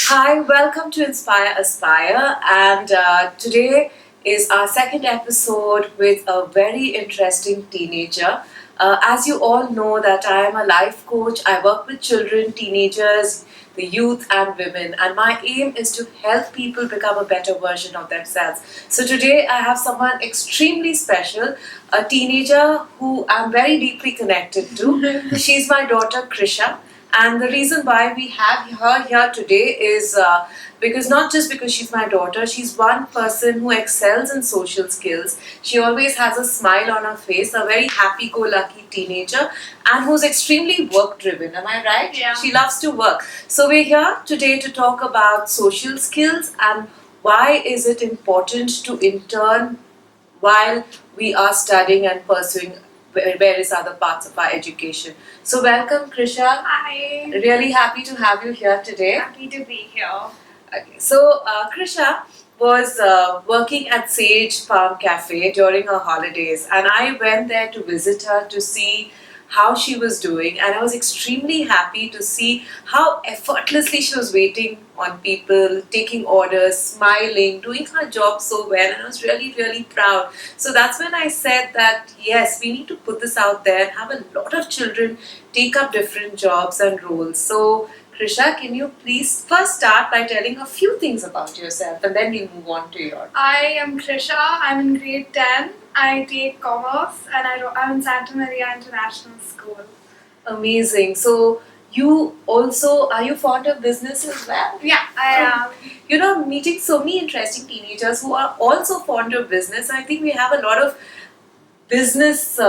Hi, welcome to Inspire Aspire, and today is our second episode with a very interesting teenager. As you all know that I am a life coach, I work with children, teenagers, the youth and women, and my aim is to help people become a better version of themselves. So today I have someone extremely special, a teenager who I'm very deeply connected to. She's my daughter KRISHA. And the reason why we have her here today is because not just because she's my daughter, she's one person who excels in social skills. She always has a smile on her face, a very happy-go-lucky teenager, and who's extremely work-driven. Am I right? Yeah. She loves to work. So we're here today to talk about social skills and why is it important to intern while we are studying and pursuing various other parts of our education. So welcome, KRISHA. Hi. Really happy to have you here today. Happy to be here. Okay. So KRISHA was working at Sage Farm Cafe during her holidays, and I went there to visit her to see how she was doing, and I was extremely happy to see how effortlessly she was waiting on people, taking orders, smiling, doing her job so well, and I was really, really proud. So that's when I said that yes, we need to put this out there and have a lot of children take up different jobs and roles. So KRISHA, can you please first start by telling a few things about yourself and then we'll move on to your. I am KRISHA. I'm in grade 10. I take commerce and I'm in Santa Maria International School. Amazing. So you also, are you fond of business as well? Yeah, I am. You know, meeting so many interesting teenagers who are also fond of business. I think we have a lot of business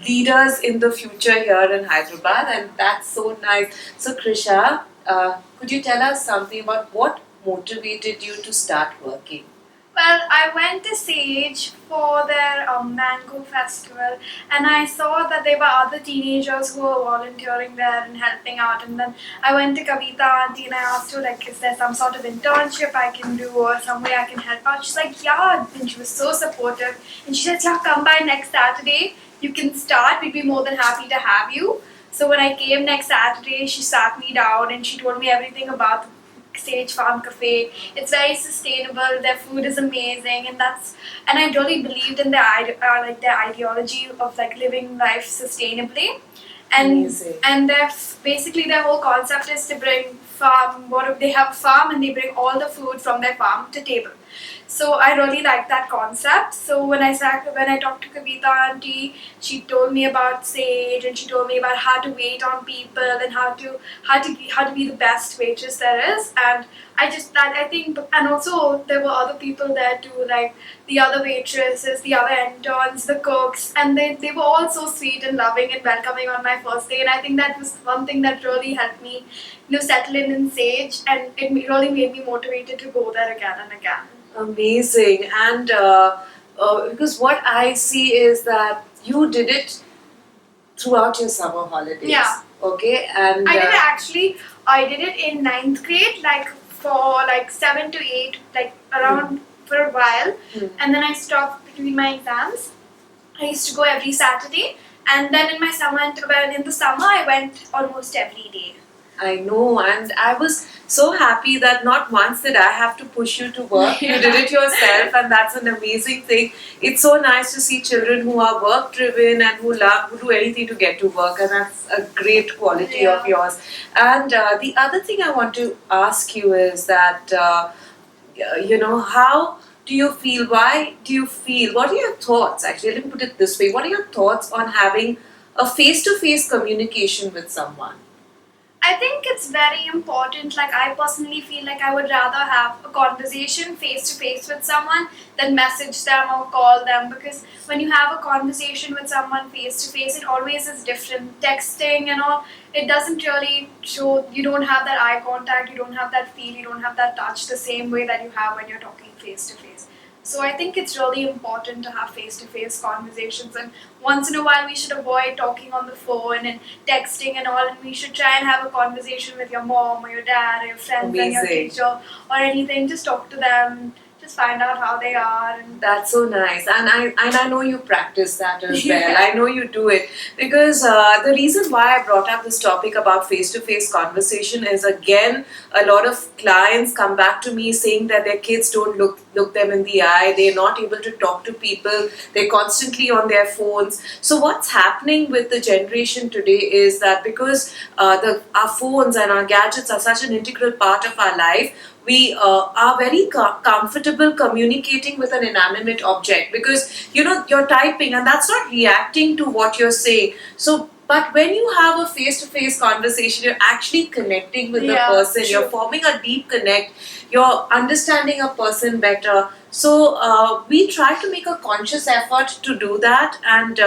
leaders in the future here in Hyderabad, and that's so nice. So KRISHA, could you tell us something about what motivated you to start working? Well, I went to Sage for their mango festival, and I saw that there were other teenagers who were volunteering there and helping out. And then I went to Kavita auntie and I asked her, like, is there some sort of internship I can do or some way I can help out? She's like, yeah, and she was so supportive. And she said, yeah, come by next Saturday. You can start. We'd be more than happy to have you. So when I came next Saturday, she sat me down and she told me everything about Sage Farm Cafe. It's very sustainable. Their food is amazing, and I really believed in their their ideology of like living life sustainably. Amazing. And basically their whole concept is to bring farm. What they have a farm and they bring all the food from their farm to table. So I really like that concept. So when I talked to Kavita auntie, she told me about Sage and she told me about how to wait on people and how to be the best waitress there is. And I think, and also there were other people there too, like the other waitresses, the other interns, the cooks, and they were all so sweet and loving and welcoming on my first day. And I think that was one thing that really helped me, settle in Sage, and it really made me motivated to go there again and again. Amazing. And because what I see is that you did it throughout your summer holidays. Yeah. Okay. And I did it in 9th grade, like for like 7 to 8, like around for a while. And then I stopped between my exams. I used to go every Saturday. And then in the summer I went almost every day. I know, and I was so happy that not once did I have to push you to work. You did it yourself, and that's an amazing thing. It's so nice to see children who are work driven and who do anything to get to work, and that's a great quality of yours. And the other thing I want to ask you is that, how do you feel? Why do you feel? What are your thoughts? Actually, let me put it this way: what are your thoughts on having a face-to-face communication with someone? I think it's very important. Like, I personally feel like I would rather have a conversation face to face with someone than message them or call them, because when you have a conversation with someone face to face, it always is different. Texting and all, it doesn't really show, you don't have that eye contact, you don't have that feel, you don't have that touch the same way that you have when you're talking face to face. So I think it's really important to have face-to-face conversations, and once in a while we should avoid talking on the phone and texting and all, and we should try and have a conversation with your mom or your dad or your friends and your teacher or anything. Just talk to them, just find out how they are. And That's so nice, and I know you practice that as well. Yeah. I know you do it because the reason why I brought up this topic about face-to-face conversation is, again, a lot of clients come back to me saying that their kids don't look them in the eye. They're not able to talk to people. They're constantly on their phones. So what's happening with the generation today is that because our phones and our gadgets are such an integral part of our life, we are very comfortable communicating with an inanimate object, because you're typing and that's not reacting to what you're saying. So but when you have a face-to-face conversation, you're actually connecting with the Yeah, person. true. You're forming a deep connect. You're understanding a person better. So we try to make a conscious effort to do that. And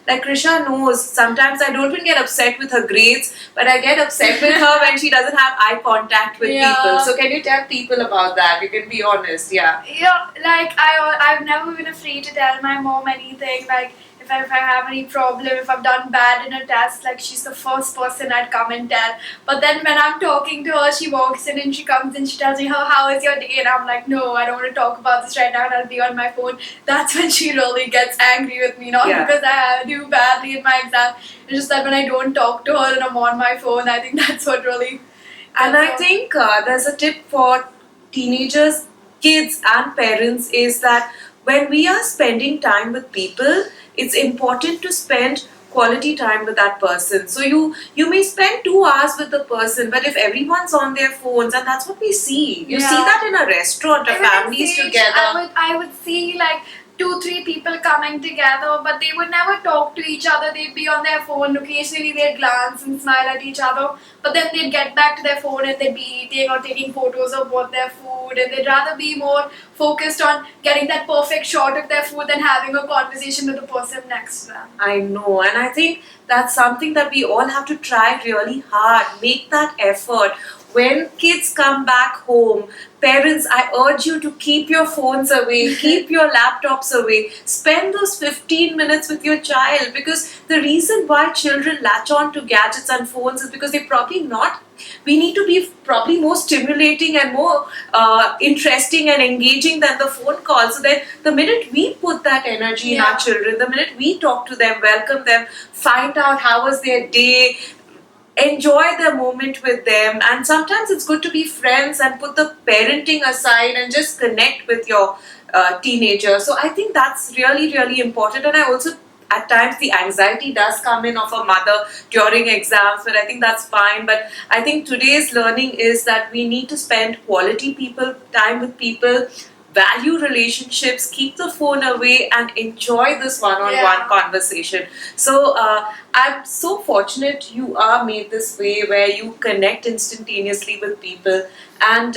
like KRISHA knows, sometimes I don't even get upset with her grades, but I get upset with her when she doesn't have eye contact with Yeah. people. So can you tell people about that? You can be honest, yeah. Yeah, like I've never been afraid to tell my mom anything. Like if I have any problem, if I've done bad in a test, like she's the first person I'd come and tell. But then when I'm talking to her, she walks in and she comes and she tells me, how is your day? And I'm like, no, I don't want to talk about this right now, and I'll be on my phone. That's when she really gets angry with me, not Yeah. because I do badly in my exam. It's just that when I don't talk to her and I'm on my phone, I think that's what really. And I think there's a tip for teenagers, kids, and parents is that when we are spending time with people, it's important to spend quality time with that person. So you may spend 2 hours with the person, but if everyone's on their phones, and that's what we see. You see Yeah. that in a restaurant, Even of in families stage, together. I would see like 2-3 people coming together, but they would never talk to each other. They'd be on their phone. Occasionally they'd glance and smile at each other, but then they'd get back to their phone and they'd be eating or taking photos of what their food, and they'd rather be more focused on getting that perfect shot of their food than having a conversation with the person next to them. I know, and I think that's something that we all have to try really hard. Make that effort. When kids come back home, parents, I urge you to keep your phones away, keep your laptops away. Spend those 15 minutes with your child, because the reason why children latch on to gadgets and phones is because they're probably not. We need to be probably more stimulating and more interesting and engaging than the phone call. So that the minute we put that energy in our children, the minute we talk to them, welcome them, find out how was their day, enjoy the moment with them. And sometimes it's good to be friends and put the parenting aside and just connect with your teenager. So I think that's really, really important. And I also, at times, the anxiety does come in of a mother during exams, but I think that's fine. But I think today's learning is that we need to spend quality time with people, value relationships, keep the phone away, and enjoy this one-on-one conversation. So I'm so fortunate you are made this way, where you connect instantaneously with people. And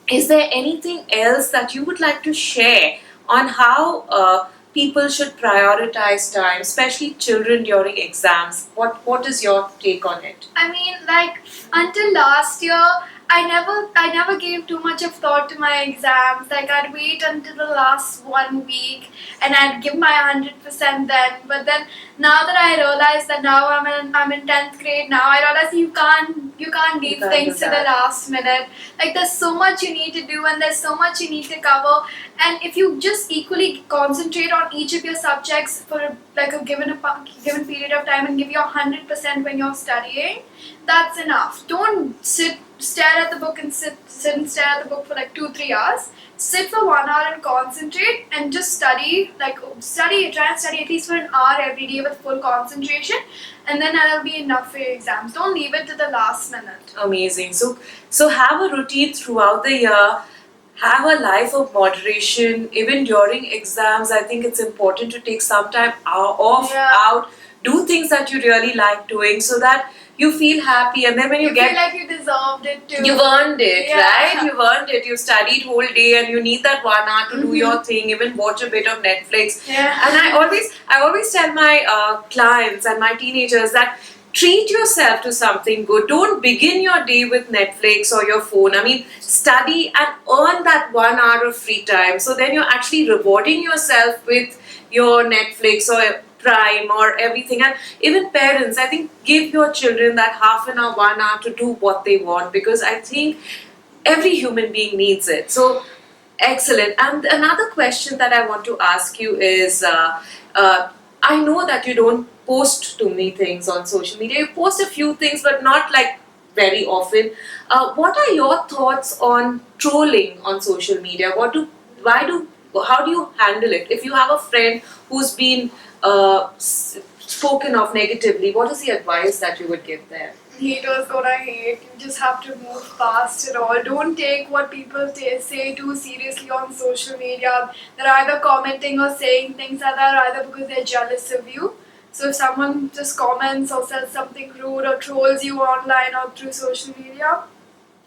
is there anything else that you would like to share on how people should prioritize time, especially children during exams? What is your take on it? I mean, like until last year, I never gave too much of thought to my exams. Like I'd wait until the last 1 week and I'd give my 100% then. But then now that I realize that now I'm in 10th grade now, I realize you can't leave can't things do to the that. last minute. Like there's so much you need to do and there's so much you need to cover. And if you just equally concentrate on each of your subjects for like a given period of time and give your 100% when you're studying, that's enough. Don't stare at the book and sit and stare at the book for like 2-3 hours. Sit for 1 hour and concentrate and just study. Try and study at least for an hour every day with full concentration, and then that'll be enough for your exams. Don't leave it to the last minute. Amazing. So have a routine throughout the year. Have a life of moderation. Even during exams, I think it's important to take some time off, out, do things that you really like doing, so that you feel happy. And then when you feel like you deserved it too. you've earned it, Yeah. right? You've earned it. You've studied whole day, and you need that 1 hour to do your thing. Even watch a bit of Netflix. Yeah. And I always tell my clients and my teenagers that treat yourself to something good. Don't begin your day with Netflix or your phone. I mean, study and earn that 1 hour of free time. So then you're actually rewarding yourself with your Netflix or Prime or everything. And even parents, I think, give your children that half an hour, 1 hour to do what they want, because I think every human being needs it. So Excellent. And another question that I want to ask you is I know that you don't post too many things on social media. You post a few things, but not like very often. What are your thoughts on trolling on social media? How do you handle it? If you have a friend who's been spoken of negatively, what is the advice that you would give them? Haters gonna hate. You just have to move past it all. Don't take what people say too seriously on social media. They're either commenting or saying things that are either because they're jealous of you. So if someone just comments or says something rude or trolls you online or through social media,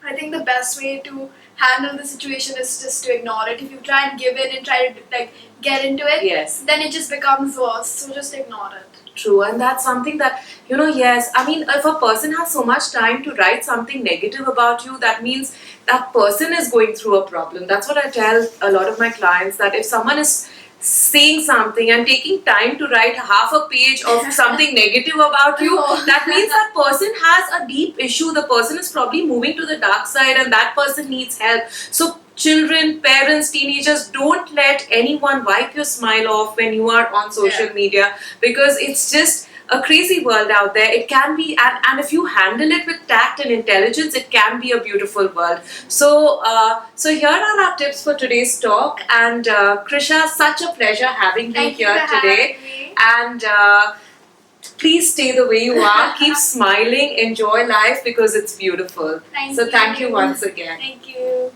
I think the best way to handle the situation is just to ignore it. If you try and give in and try to like get into it, Yes. then it just becomes worse. So just ignore it. True, and that's something that, yes, I mean, if a person has so much time to write something negative about you, that means that person is going through a problem. That's what I tell a lot of my clients, that if someone is saying something and taking time to write half a page of something negative about you, that means that person has a deep issue. The person is probably moving to the dark side and that person needs help. So children, parents, teenagers, don't let anyone wipe your smile off when you are on social media, because it's just a crazy world out there. It can be, and if you handle it with tact and intelligence, it can be a beautiful world. So here are our tips for today's talk. And Krisha, such a pleasure having you Thank you here for today. having me. And please stay the way you are. Keep smiling, enjoy life, because it's beautiful. Thank so you. thank you once again. Thank you.